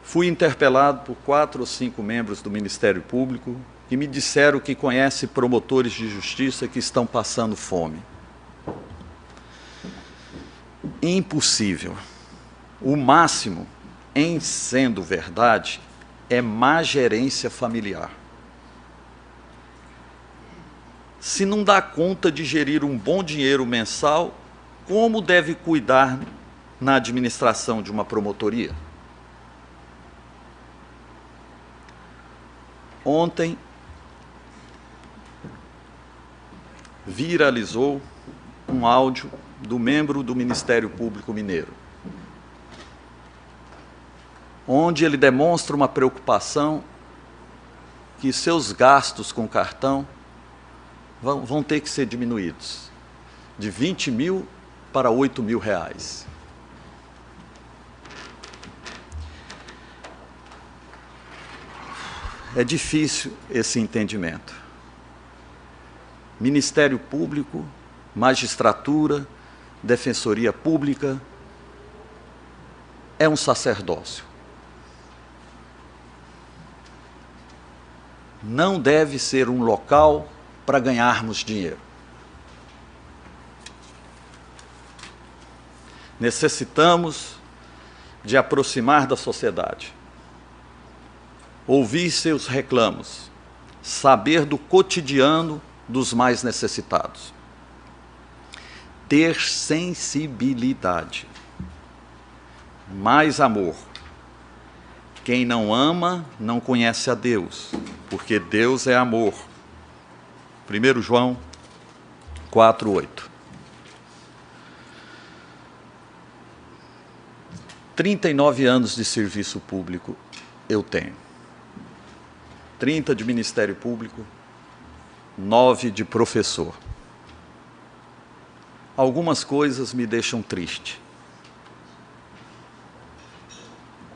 Fui interpelado por 4 ou 5 membros do Ministério Público que me disseram que conhecem promotores de justiça que estão passando fome. Impossível. O máximo, em sendo verdade, é má gerência familiar. Se não dá conta de gerir um bom dinheiro mensal, como deve cuidar na administração de uma promotoria? Ontem, viralizou um áudio do membro do Ministério Público Mineiro, onde ele demonstra uma preocupação que seus gastos com cartão vão ter que ser diminuídos, de 20 mil para 8 mil reais. É difícil esse entendimento. Ministério Público, magistratura, defensoria pública, é um sacerdócio. Não deve ser um local para ganharmos dinheiro. Necessitamos de aproximar da sociedade, ouvir seus reclamos, saber do cotidiano dos mais necessitados, ter sensibilidade, mais amor. Quem não ama não conhece a Deus, porque Deus é amor. 1 João 4:8. 39 anos de serviço público eu tenho. 30 de Ministério Público, 9 de professor. Algumas coisas me deixam triste.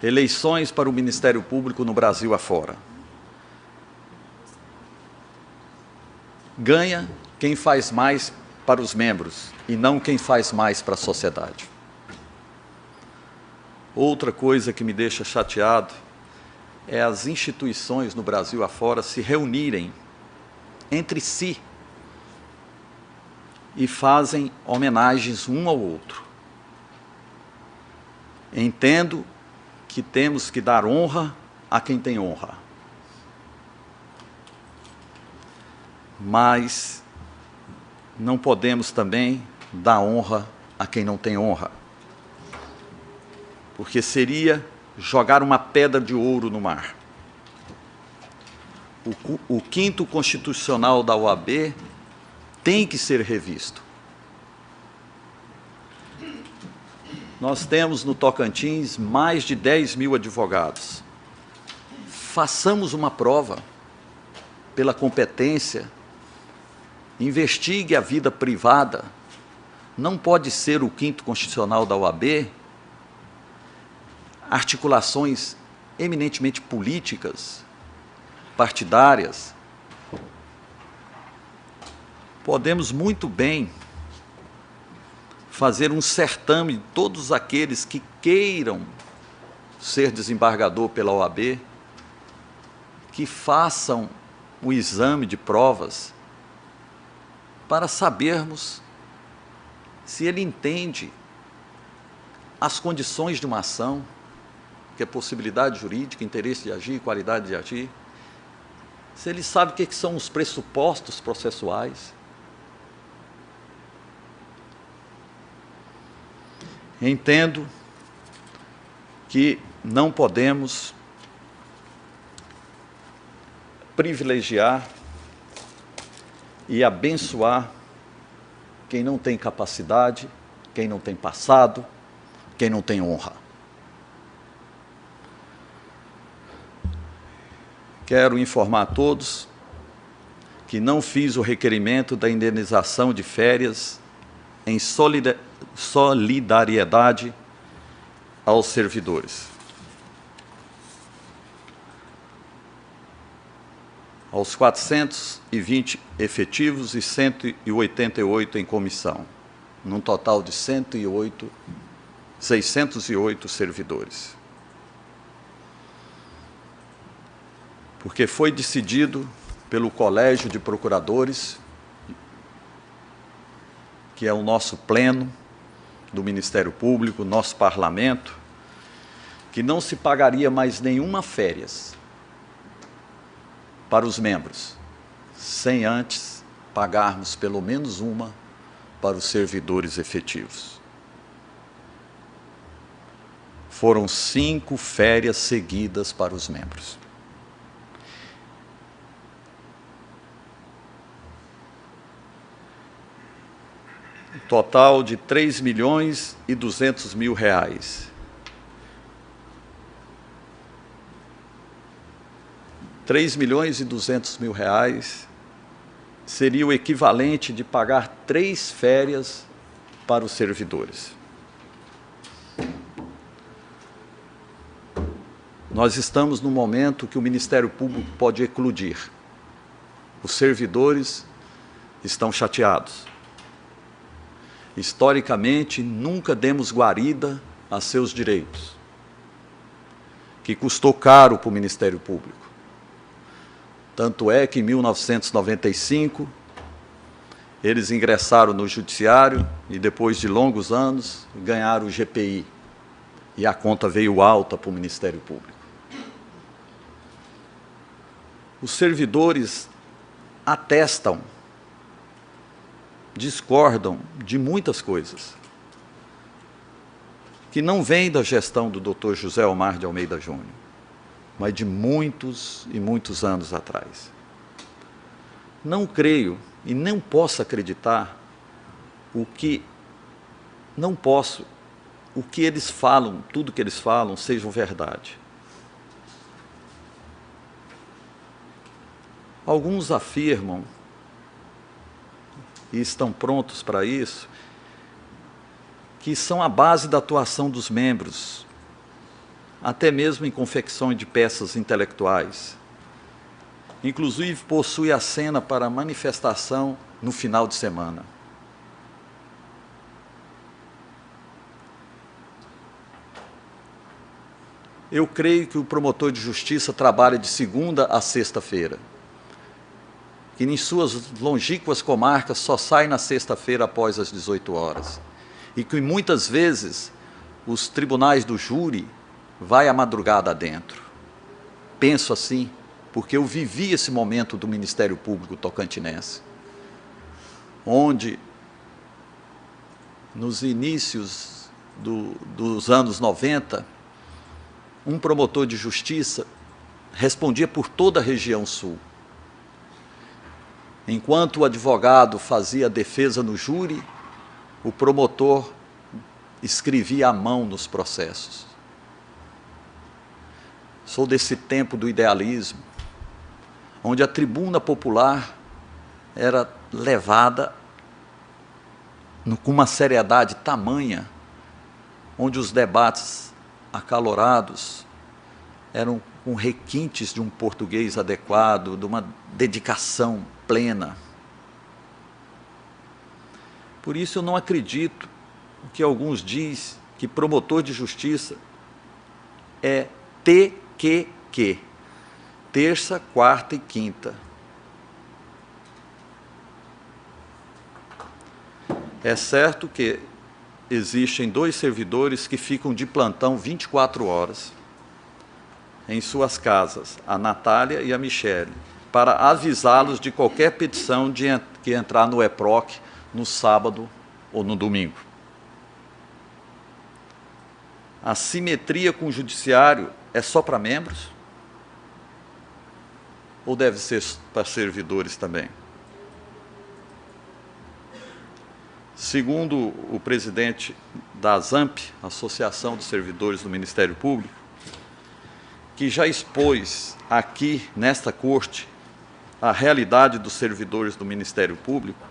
Eleições para o Ministério Público no Brasil afora. Ganha quem faz mais para os membros e não quem faz mais para a sociedade. Outra coisa que me deixa chateado é as instituições no Brasil afora se reunirem entre si e fazem homenagens um ao outro. Entendo que temos que dar honra a quem tem honra, mas não podemos também dar honra a quem não tem honra, porque seria jogar uma pedra de ouro no mar. O 5º Constitucional da OAB tem que ser revisto. Nós temos no Tocantins mais de 10 mil advogados. Façamos uma prova pela competência, investigue a vida privada. Não pode ser o 5º Constitucional da OAB articulações eminentemente políticas, partidárias. Podemos muito bem fazer um certame de todos aqueles que queiram ser desembargador pela OAB, que façam o exame de provas para sabermos se ele entende as condições de uma ação, que é possibilidade jurídica, interesse de agir, qualidade de agir, se ele sabe o que são os pressupostos processuais. Entendo que não podemos privilegiar e abençoar quem não tem capacidade, quem não tem passado, quem não tem honra. Quero informar a todos que não fiz o requerimento da indenização de férias em solidariedade aos servidores. Aos 420 efetivos e 188 em comissão, num total de 608 servidores. porque foi decidido pelo Colégio de Procuradores, que é o nosso pleno do Ministério Público, nosso parlamento, que não se pagaria mais nenhuma férias para os membros, sem antes pagarmos pelo menos uma para os servidores efetivos. Foram 5 férias seguidas para os membros. Total de R$ 3.200.000. R$ 3.200.000 seria o equivalente de pagar 3 férias para os servidores. Nós estamos no momento que o Ministério Público pode eclodir. Os servidores estão chateados. Historicamente, nunca demos guarida a seus direitos, que custou caro para o Ministério Público. Tanto é que, em 1995, eles ingressaram no Judiciário e, depois de longos anos, ganharam o GPI. E a conta veio alta para o Ministério Público. Os servidores atestam, discordam de muitas coisas, que não vêm da gestão do Dr. José Omar de Almeida Júnior, mas de muitos e muitos anos atrás. Não creio e não posso acreditar o que eles falam, tudo que eles falam, seja verdade. Alguns afirmam, e estão prontos para isso, que são a base da atuação dos membros, até mesmo em confecção de peças intelectuais. Inclusive, possui a cena para manifestação no final de semana. Eu creio que o promotor de justiça trabalha de segunda a sexta-feira, que em suas longínquas comarcas só sai na sexta-feira após as 18 horas, e que muitas vezes os tribunais do júri vai à madrugada adentro. Penso assim, porque eu vivi esse momento do Ministério Público tocantinense, onde, nos inícios dos anos 90, um promotor de justiça respondia por toda a região sul. Enquanto o advogado fazia a defesa no júri, o promotor escrevia à mão nos processos. Sou desse tempo do idealismo, onde a tribuna popular era levada com uma seriedade tamanha, onde os debates acalorados eram com requintes de um português adequado, de uma dedicação plena. Por isso eu não acredito no que alguns dizem, que promotor de justiça é TQQ, terça, quarta e quinta. É certo que existem 2 servidores que ficam de plantão 24 horas em suas casas, a Natália e a Michele, para avisá-los de qualquer petição que entrar no EPROC no sábado ou no domingo. A simetria com o judiciário é só para membros? Ou deve ser para servidores também? Segundo o presidente da ASAMP, Associação dos Servidores do Ministério Público, que já expôs aqui, nesta corte, a realidade dos servidores do Ministério Público,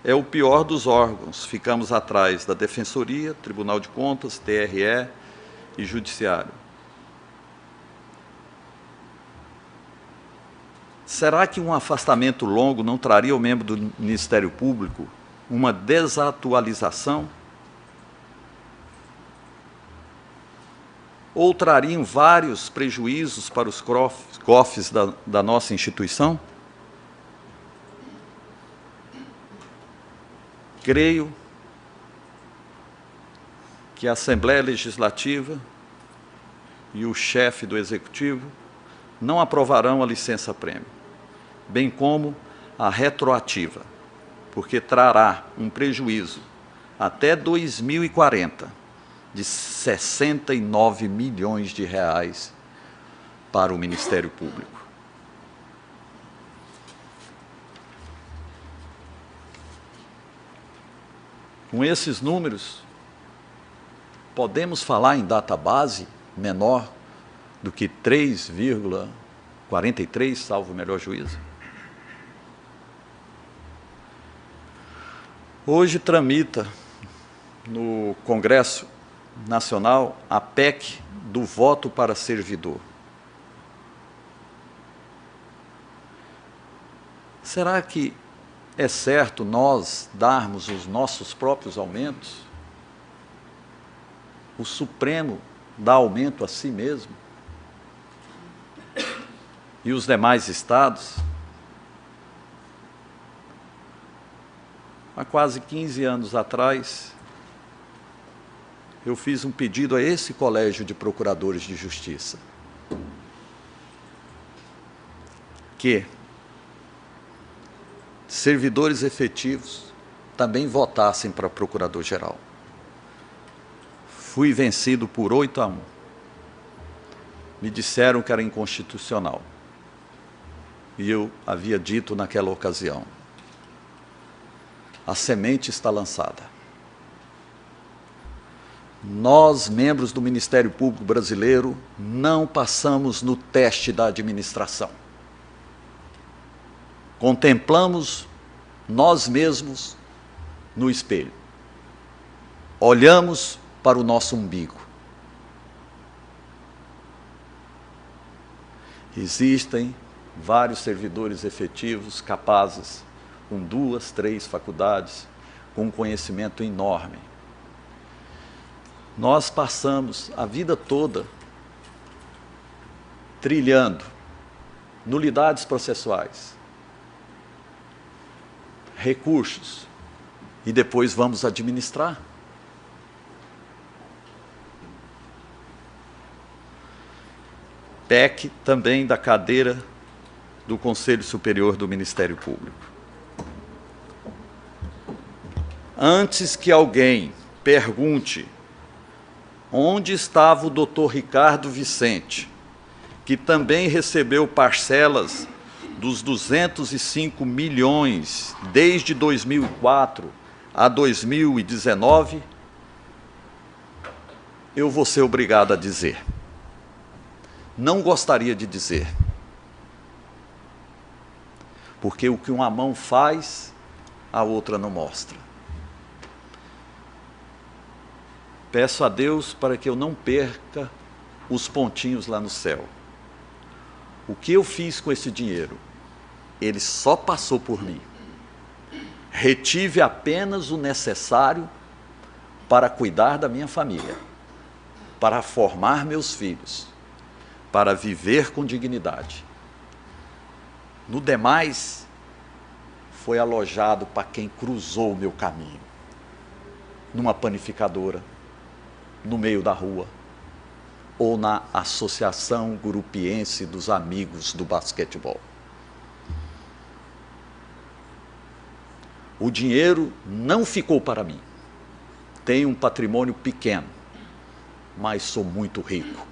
é o pior dos órgãos. Ficamos atrás da Defensoria, Tribunal de Contas, TRE e Judiciário. Será que um afastamento longo não traria ao membro do Ministério Público uma desatualização? ou trariam vários prejuízos para os cofres da nossa instituição? Creio que a Assembleia Legislativa e o chefe do Executivo não aprovarão a licença-prêmio, bem como a retroativa, porque trará um prejuízo até 2040 de 69 milhões de reais para o Ministério Público. Com esses números, podemos falar em database menor do que 3,43, salvo o melhor juízo? Hoje tramita no Congresso Nacional a PEC do voto para servidor. Será que é certo nós darmos os nossos próprios aumentos? O Supremo dá aumento a si mesmo? E os demais estados? Há quase 15 anos atrás, eu fiz um pedido a esse Colégio de Procuradores de Justiça que servidores efetivos também votassem para procurador-geral. Fui vencido por 8-1. Me disseram que era inconstitucional. E eu havia dito naquela ocasião: a semente está lançada. Nós, membros do Ministério Público Brasileiro, não passamos no teste da administração. Contemplamos nós mesmos no espelho. Olhamos para o nosso umbigo. Existem vários servidores efetivos capazes, com 2, 3 faculdades, com um conhecimento enorme. Nós passamos a vida toda trilhando nulidades processuais, recursos, e depois vamos administrar. PEC também da cadeira do Conselho Superior do Ministério Público. Antes que alguém pergunte onde estava o doutor Ricardo Vicente, que também recebeu parcelas dos 205 milhões desde 2004 a 2019, eu vou ser obrigado a dizer. Não gostaria de dizer, porque o que uma mão faz, a outra não mostra. Peço a Deus para que eu não perca os pontinhos lá no céu. O que eu fiz com esse dinheiro? Ele só passou por mim. Retive apenas o necessário para cuidar da minha família, para formar meus filhos, para viver com dignidade. No demais, foi alojado para quem cruzou o meu caminho, numa panificadora, no meio da rua, ou na associação grupiense dos amigos do basquetebol. O dinheiro não ficou para mim. Tenho um patrimônio pequeno, mas sou muito rico.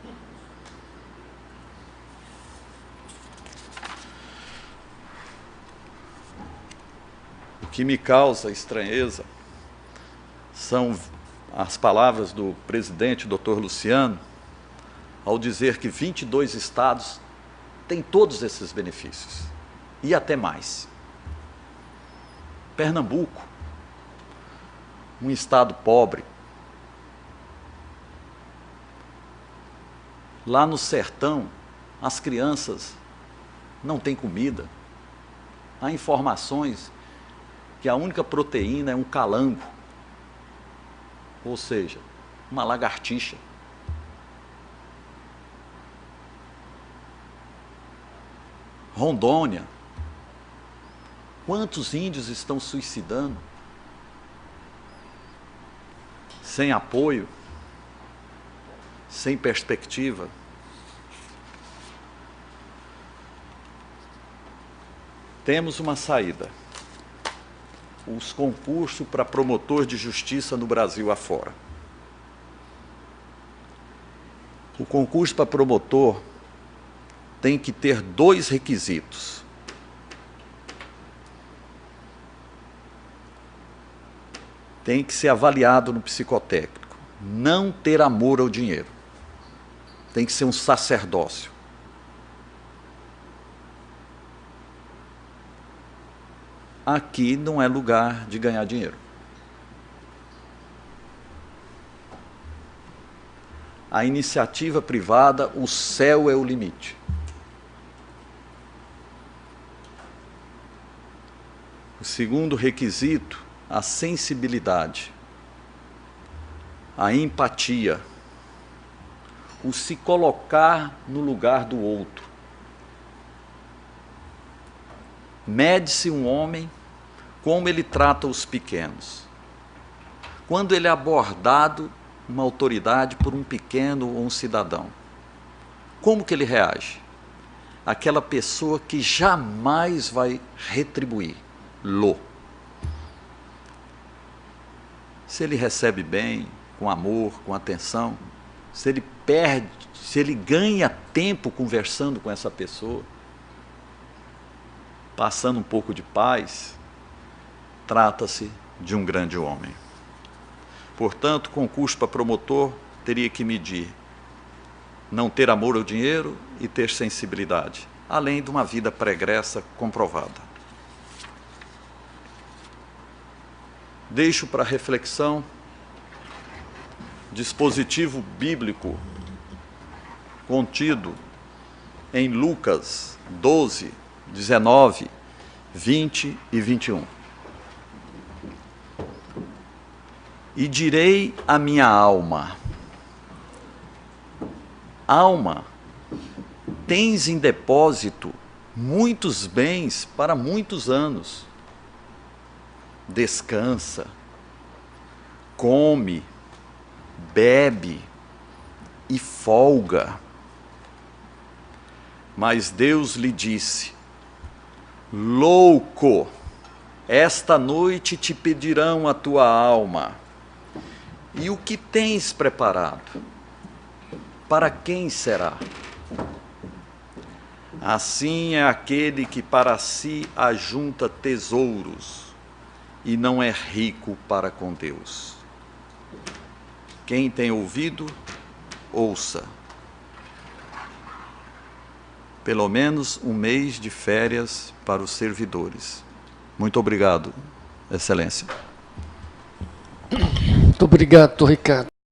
O que me causa estranheza são as palavras do presidente, Dr. Luciano, ao dizer que 22 estados têm todos esses benefícios, e até mais. Pernambuco, um estado pobre, lá no sertão, as crianças não têm comida. Há informações que a única proteína é um calango, ou seja, uma lagartixa. Rondônia. Quantos índios estão suicidando? Sem apoio, sem perspectiva. Temos uma saída. Os concursos para promotor de justiça no Brasil afora. O concurso para promotor tem que ter 2 requisitos. Tem que ser avaliado no psicotécnico. Não ter amor ao dinheiro. Tem que ser um sacerdócio. Aqui não é lugar de ganhar dinheiro. A iniciativa privada, o céu é o limite. O segundo requisito, a sensibilidade, a empatia, o se colocar no lugar do outro. Mede-se um homem como ele trata os pequenos. Quando ele é abordado, uma autoridade, por um pequeno ou um cidadão, como que ele reage? Aquela pessoa que jamais vai retribuir-lo. Se ele recebe bem, com amor, com atenção, se ele perde, se ele ganha tempo conversando com essa pessoa, passando um pouco de paz, trata-se de um grande homem. Portanto, concurso para promotor teria que medir não ter amor ao dinheiro e ter sensibilidade, além de uma vida pregressa comprovada. Deixo para reflexão dispositivo bíblico contido em Lucas 12, 19, 20 e 21. E direi à minha alma: alma, tens em depósito muitos bens para muitos anos. Descansa, come, bebe e folga. Mas Deus lhe disse: louco, esta noite te pedirão a tua alma. E o que tens preparado? Para quem será? Assim é aquele que para si ajunta tesouros e não é rico para com Deus. Quem tem ouvido, ouça. Pelo menos um mês de férias para os servidores. Muito obrigado, Excelência. Muito obrigado, Dr. Ricardo.